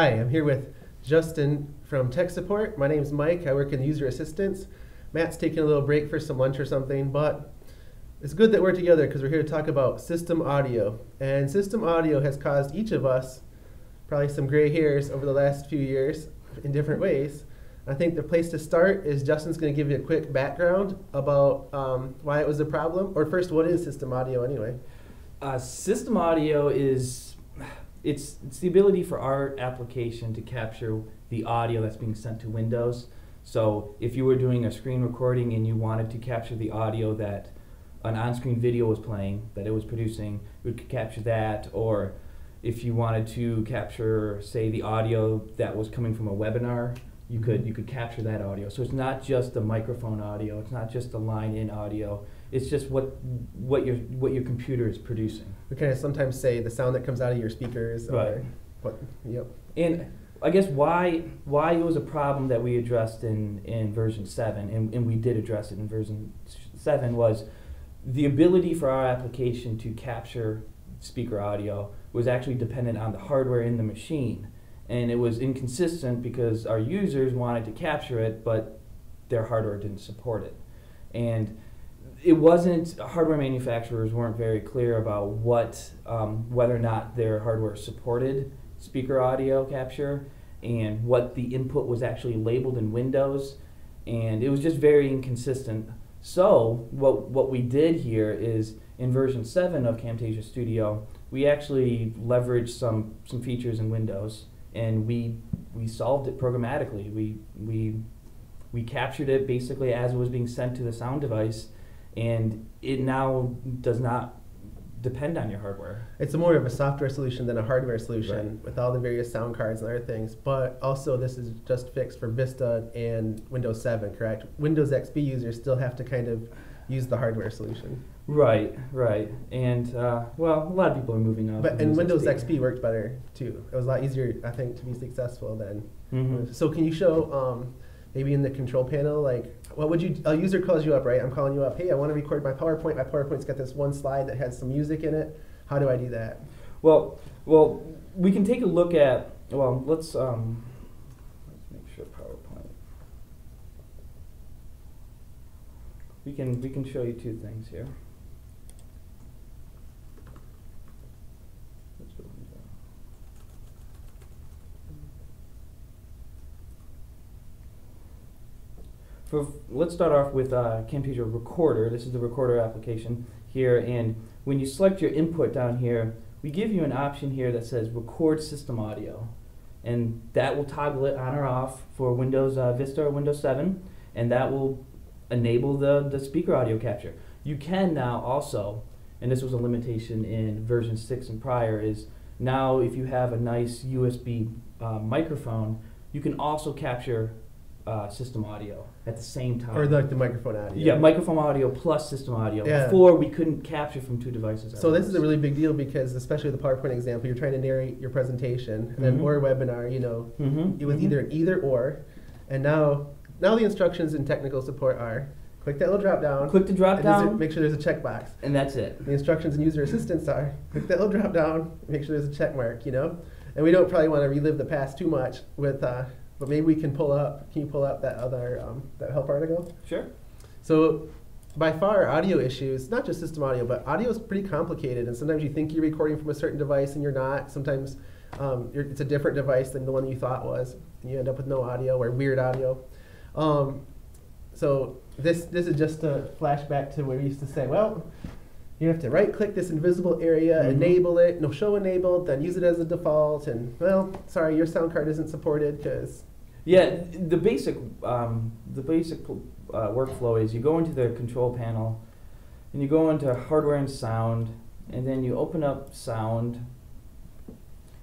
Hi, I'm here with Justin from Tech Support. My name's Mike. I work in user assistance. Matt's taking a little break for some lunch or something, but it's good that we're together because we're here to talk about system audio. And system audio has caused each of us probably some gray hairs over the last few years in different ways. I think the place to start is Justin's going to give you a quick background about why it was a problem. Or first, what is system audio anyway? System audio is it's the ability for our application to capture the audio that's being sent to Windows. So if you were doing a screen recording and you wanted to capture the audio that an on-screen video was playing, that it was producing, you could capture that. Or if you wanted to capture, say, the audio that was coming from a webinar, you could capture that audio. So it's not just the microphone audio, it's not just the line-in audio. It's just what your computer is producing. We kind of sometimes say the sound that comes out of your speakers. Right. Yep. And I guess why it was a problem that we addressed in version 7, and we did address it in version 7, was the ability for our application to capture speaker audio was actually dependent on the hardware in the machine. And it was inconsistent because our users wanted to capture it, but their hardware didn't support it. And it wasn't, hardware manufacturers weren't very clear about whether or not their hardware supported speaker audio capture and what the input was actually labeled in Windows. And it was just very inconsistent. So what we did here is in version 7 of Camtasia Studio, we actually leveraged some features in Windows, and we solved it programmatically. We captured it basically as it was being sent to the sound device, and it now does not depend on your hardware. It's more of a software solution than a hardware solution, Right. with all the various sound cards and other things. But also this is just fixed for Vista and Windows 7, correct? Windows XP users still have to kind of use the hardware solution. Right. And well, a lot of people are moving on. But and Windows XP worked better too. It was a lot easier, I think, to be successful than. Mm-hmm. So can you show maybe in the control panel, like, what would you, a user calls you up, right? I'm calling you up, hey, I want to record my PowerPoint. My PowerPoint's got this one slide that has some music in it. How do I do that? Well, we can take a look at, let's make sure PowerPoint. We can show you two things here. Let's start off with Camtasia Recorder. This is the Recorder application here, and when you select your input down here, we give you an option here that says Record System Audio, and that will toggle it on or off for Windows Vista or Windows 7, and that will enable the speaker audio capture. You can now also, and this was a limitation in version 6 and prior, is now if you have a nice USB microphone, you can also capture system audio at the same time. Or like the microphone audio. Yeah, microphone audio plus system audio. Yeah. Before, we couldn't capture from two devices. So this is a really big deal because, especially the PowerPoint example, you're trying to narrate your presentation, and then or a webinar, you know, it was either or, and now the instructions in technical support are click that little drop down. Click the drop down. Make sure there's a checkbox. And that's it. The instructions in user assistance are click that little drop down. Make sure there's a check mark. You know, and we don't probably want to relive the past too much with. But maybe we can pull up. Can you pull up that other that help article? Sure. So, by far, audio issues, not just system audio, but audio is pretty complicated. And sometimes you think you're recording from a certain device and you're not. Sometimes it's a different device than the one you thought was. And you end up with no audio or weird audio. So this is just a flashback to where we used to say, well, you have to right-click this invisible area, enable it, no show enabled, then use it as a default, and well, sorry, your sound card isn't supported because. Yeah, the basic workflow is you go into the control panel, and you go into hardware and sound, and then you open up sound,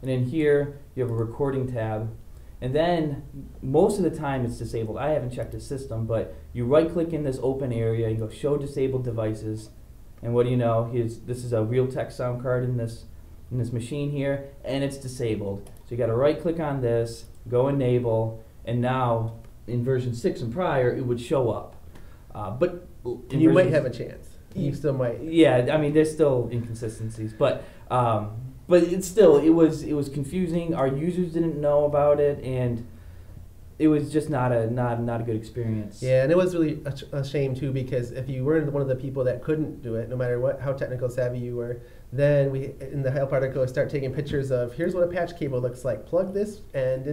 and in here you have a recording tab, and then most of the time it's disabled. I haven't checked the system, but you right-click in this open area, you go show disabled devices. And what do you know? This is a Realtek sound card in this machine here, and it's disabled. So you got to right-click on this, go enable, and now in version 6 and prior, it would show up. But and you might have a chance. You still might. Yeah, I mean, there's still inconsistencies, but but it's still, it was confusing. Our users didn't know about it, and it was just not a good experience. Yeah, and it was really a shame too, because if you weren't one of the people that couldn't do it, no matter how technical savvy you were, then we in the help article start taking pictures of here's what a patch cable looks like. Plug this and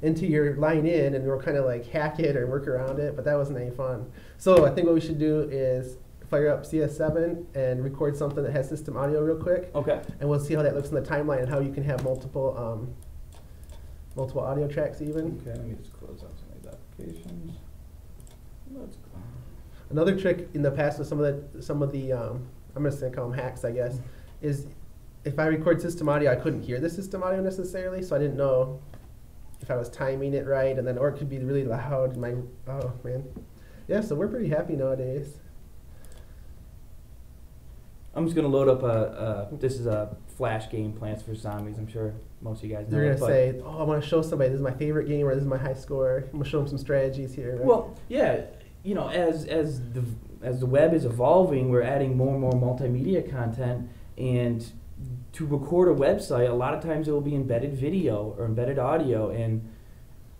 into your line in, and we'll kind of like hack it or work around it. But that wasn't any fun. So I think what we should do is fire up CS7 and record something that has system audio real quick. Okay. And we'll see how that looks in the timeline and how you can have multiple audio tracks even. Okay, let me just close out some of these applications. Let's go. Another trick in the past with some of the I'm just gonna call them hacks, I guess, is if I record system audio, I couldn't hear the system audio necessarily, so I didn't know if I was timing it right, and then or it could be really loud. Oh man, yeah. So we're pretty happy nowadays. I'm just gonna load up this is a Flash game, Plants vs Zombies. I'm sure most of you guys know. You're it, gonna say, "Oh, I want to show somebody this is my favorite game, or this is my high score." I'm gonna show them some strategies here. Right? Well, yeah, you know, as the web is evolving, we're adding more and more multimedia content, and to record a website, a lot of times it will be embedded video or embedded audio, and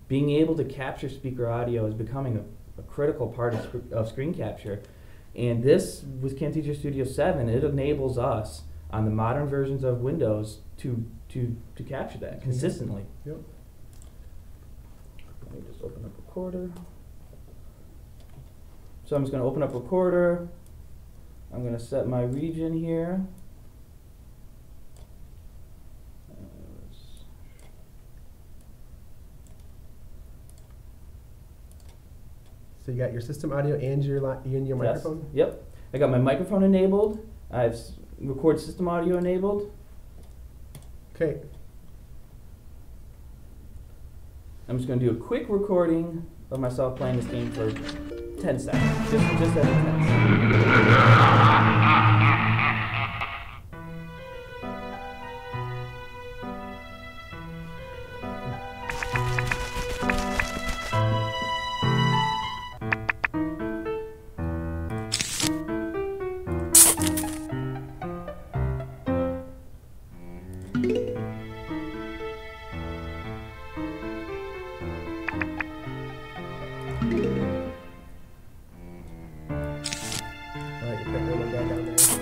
being able to capture speaker audio is becoming a critical part of screen capture. And this, with Camtasia Studio 7, it enables us on the modern versions of Windows to capture that consistently. Yep. Let me just open up Recorder. So I'm just going to open up Recorder. I'm going to set my region here. So you got your system audio and your microphone? Yep. I got my microphone enabled. I have record system audio enabled. Okay. I'm just going to do a quick recording of myself playing this game for 10 seconds. Just as a test.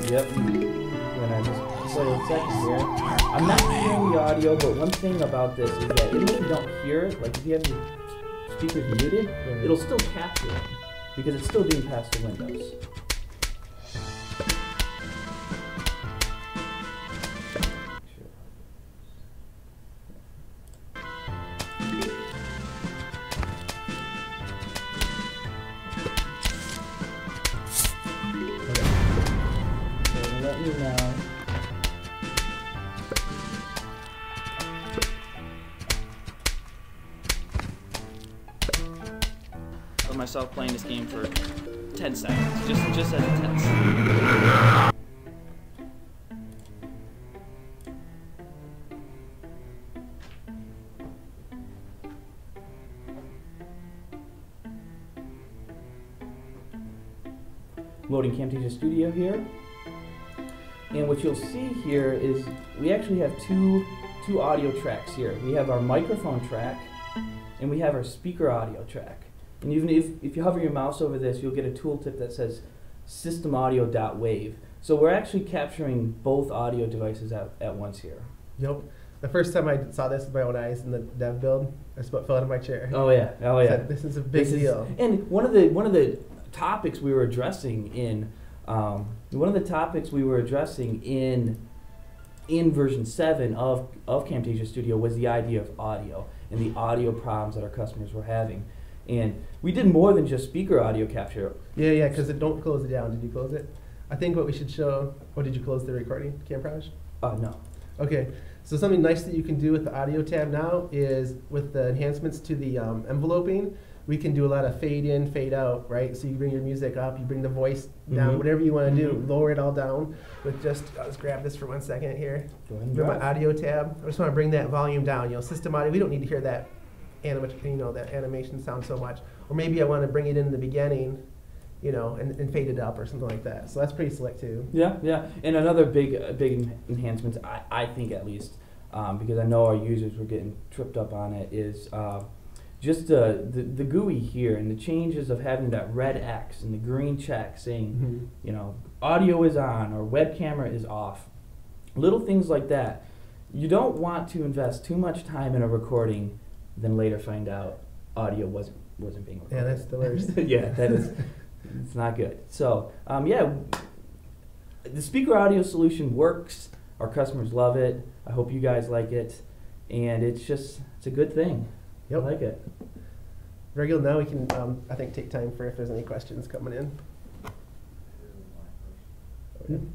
Yep. When I just play a second here, I'm not hearing the audio, but one thing about this is that even if you don't hear it, like if you have your speakers muted, it'll still capture it because it's still being passed to Windows. Let me know. Of myself playing this game for 10 seconds, just as a test. Loading Camtasia Studio here. And what you'll see here is we actually have two audio tracks here. We have our microphone track, and we have our speaker audio track. And even if you hover your mouse over this, you'll get a tooltip that says systemaudio.wave. So we're actually capturing both audio devices at once here. Yep. The first time I saw this with my own eyes in the dev build, I just about fell out of my chair. Oh yeah, oh yeah. Said, this is a big deal. And one of the topics we were addressing in version 7 of Camtasia Studio was the idea of audio and the audio problems that our customers were having. And we did more than just speaker audio capture. Yeah, because don't close it down. Did you close it? I think what we should show, did you close the recording, Camproj? No. Okay, so something nice that you can do with the audio tab now is with the enhancements to the enveloping, we can do a lot of fade in, fade out, right? So you bring your music up, you bring the voice down, whatever you want to do, lower it all down with just, I'll just grab this for 1 second here. Go ahead and Grab my audio tab. I just want to bring that volume down. System audio, we don't need to hear that that animation sound so much. Or maybe I want to bring it in the beginning, and faded up or something like that. So that's pretty slick too. Yeah, yeah. And another big enhancement, I think at least, because I know our users were getting tripped up on it, is just the GUI here and the changes of having that red X and the green check saying, audio is on or web camera is off. Little things like that. You don't want to invest too much time in a recording, then later find out audio wasn't being recorded. Yeah, that's the worst. Yeah, that is. It's not good. So, the speaker audio solution works. Our customers love it. I hope you guys like it, and it's a good thing. Yep. I like it. Regular. Now we can, I think, take time for if there's any questions coming in.